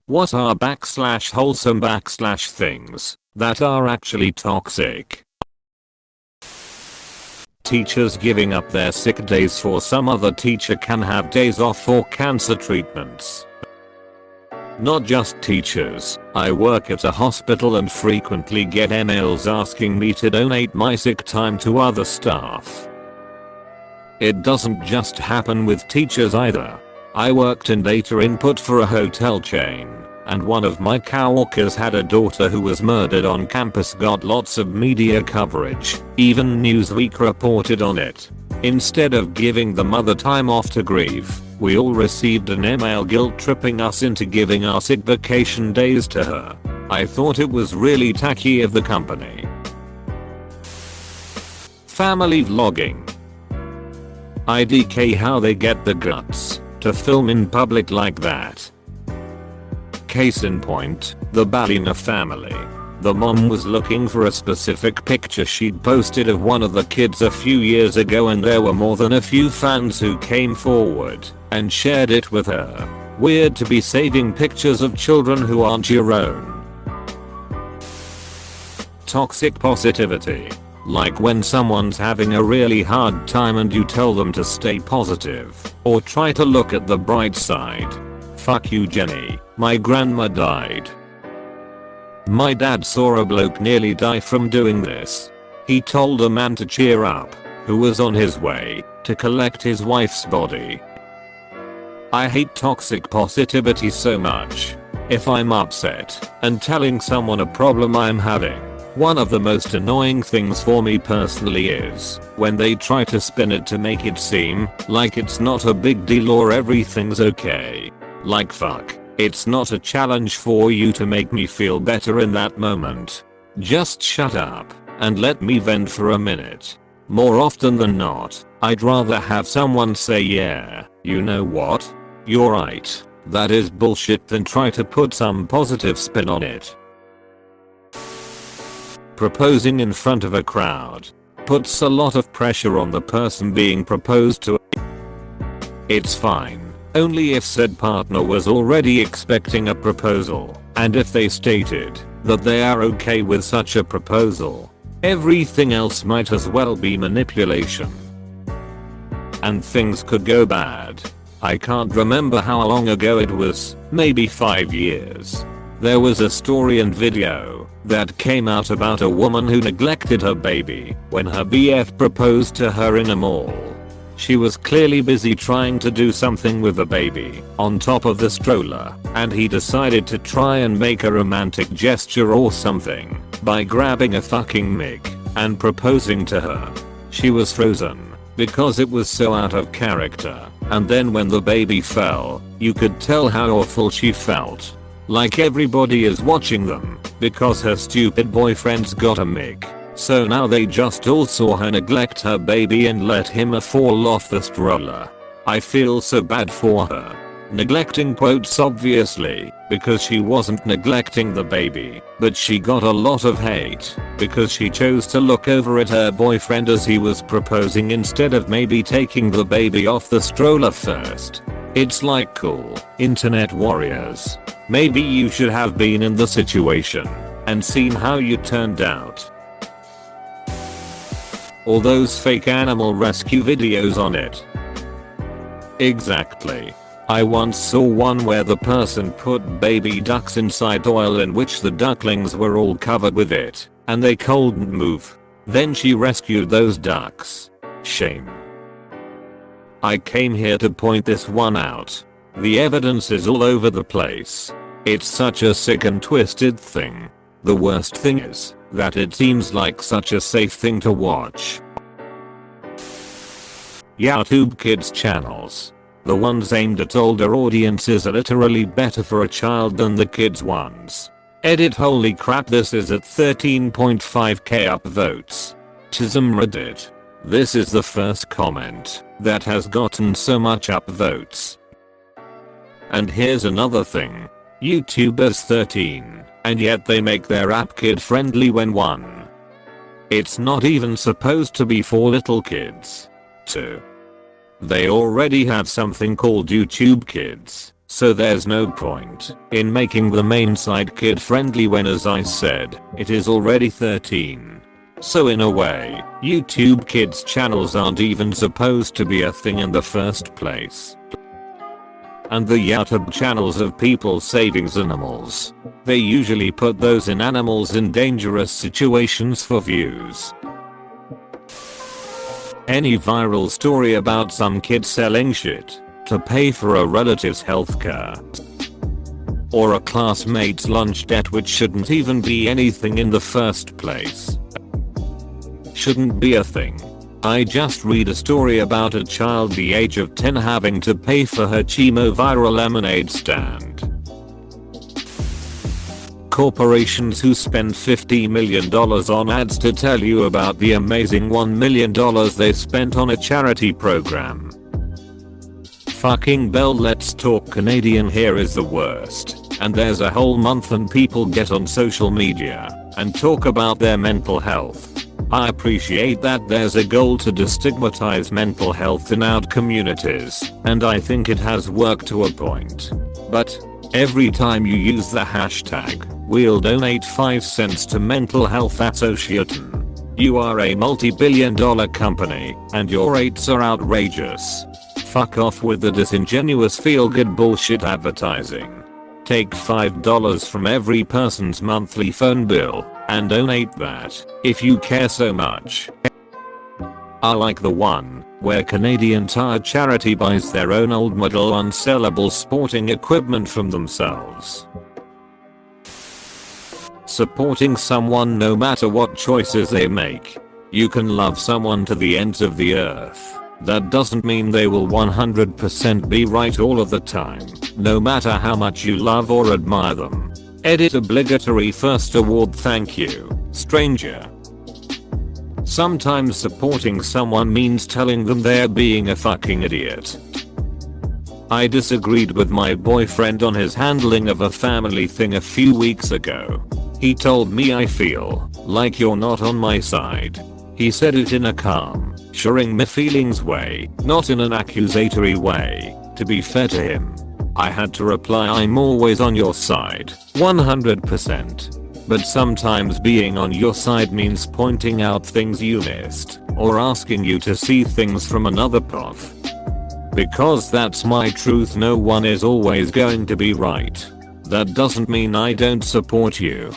What are /wholesome things that are actually toxic? Teachers giving up their sick days for some other teacher can have days off for cancer treatments. Not just teachers, I work at a hospital and frequently get emails asking me to donate my sick time to other staff. It doesn't just happen with teachers either. I worked in data input for a hotel chain, and one of my coworkers had a daughter who was murdered on campus. Got lots of media coverage, even Newsweek reported on it. Instead of giving the mother time off to grieve, we all received an email guilt-tripping us into giving our sick vacation days to her. I thought it was really tacky of the company. Family vlogging. IDK, how they get the guts to film in public like that. Case in point, the Balina family. The mom was looking for a specific picture she'd posted of one of the kids a few years ago, and there were more than a few fans who came forward and shared it with her. Weird to be saving pictures of children who aren't your own. Toxic positivity. Like when someone's having a really hard time and you tell them to stay positive or try to look at the bright side. Fuck you, Jenny. My grandma died. My dad saw a bloke nearly die from doing this. He told a man to cheer up, who was on his way to collect his wife's body. I hate toxic positivity so much. If I'm upset and telling someone a problem I'm having, one of the most annoying things for me personally is when they try to spin it to make it seem like it's not a big deal or everything's okay. Like fuck, it's not a challenge for you to make me feel better in that moment. Just shut up and let me vent for a minute. More often than not, I'd rather have someone say, yeah, you know what? You're right. That is bullshit, than try to put some positive spin on it. Proposing in front of a crowd puts a lot of pressure on the person being proposed to. It's fine, only if said partner was already expecting a proposal, and if they stated that they are okay with such a proposal. Everything else might as well be manipulation. And things could go bad. I can't remember how long ago it was, maybe 5 years. There was a story and video that came out about a woman who neglected her baby when her BF proposed to her in a mall. She was clearly busy trying to do something with the baby on top of the stroller, and he decided to try and make a romantic gesture or something by grabbing a fucking mic and proposing to her. She was frozen because it was so out of character, and then when the baby fell, you could tell how awful she felt. Like everybody is watching them because her stupid boyfriend's got a mic. So now they just all saw her neglect her baby and let him fall off the stroller. I feel so bad for her. Neglecting quotes obviously, because she wasn't neglecting the baby, but she got a lot of hate because she chose to look over at her boyfriend as he was proposing instead of maybe taking the baby off the stroller first. It's like, cool, internet warriors. Maybe you should have been in the situation and seen how you turned out. All those fake animal rescue videos on it. Exactly. I once saw one where the person put baby ducks inside oil in which the ducklings were all covered with it, and they couldn't move. Then she rescued those ducks. Shame. I came here to point this one out. The evidence is all over the place. It's such a sick and twisted thing. The worst thing is that it seems like such a safe thing to watch. YouTube Kids channels. The ones aimed at older audiences are literally better for a child than the kids ones. Edit, holy crap, this is at 13.5k upvotes. Tism Reddit. This is the first comment that has gotten so much upvotes. And here's another thing. YouTubers 13, and yet they make their app kid friendly when 1. It's not even supposed to be for little kids. 2. They already have something called YouTube Kids, So there's no point in making the main side kid friendly when, as I said, it is already 13. So in a way, YouTube kids channels aren't even supposed to be a thing in the first place. And the YouTube channels of people saving animals. They usually put those animals in dangerous situations for views. Any viral story about some kid selling shit to pay for a relative's healthcare, or a classmate's lunch debt which shouldn't even be anything in the first place, shouldn't be a thing. I just read a story about a child the age of 10 having to pay for her viral lemonade stand. Corporations who spend $50 million on ads to tell you about the amazing $1 million they spent on a charity program. Fucking Bell, Let's Talk Canadian here is the worst. And there's a whole month and people get on social media and talk about their mental health. I appreciate that there's a goal to destigmatize mental health in our communities, and I think it has worked to a point. But every time you use the hashtag, we'll donate 5 cents to Mental Health Association, you are a multi-billion-dollar company, and your rates are outrageous. Fuck off with the disingenuous feel-good bullshit advertising. Take $5 from every person's monthly phone bill and donate that, if you care so much. I like the one where Canadian Tire charity buys their own old model unsellable sporting equipment from themselves. Supporting someone no matter what choices they make. You can love someone to the ends of the earth. That doesn't mean they will 100% be right all of the time, no matter how much you love or admire them. Edit obligatory first award, thank you, stranger. Sometimes supporting someone means telling them they're being a fucking idiot. I disagreed with my boyfriend on his handling of a family thing a few weeks ago. He told me, I feel like you're not on my side. He said it in a calm, assuring me feelings way, not in an accusatory way. To be fair to him, I had to reply, I'm always on your side, 100%. But sometimes being on your side means pointing out things you missed, or asking you to see things from another path. Because that's my truth, no one is always going to be right. That doesn't mean I don't support you.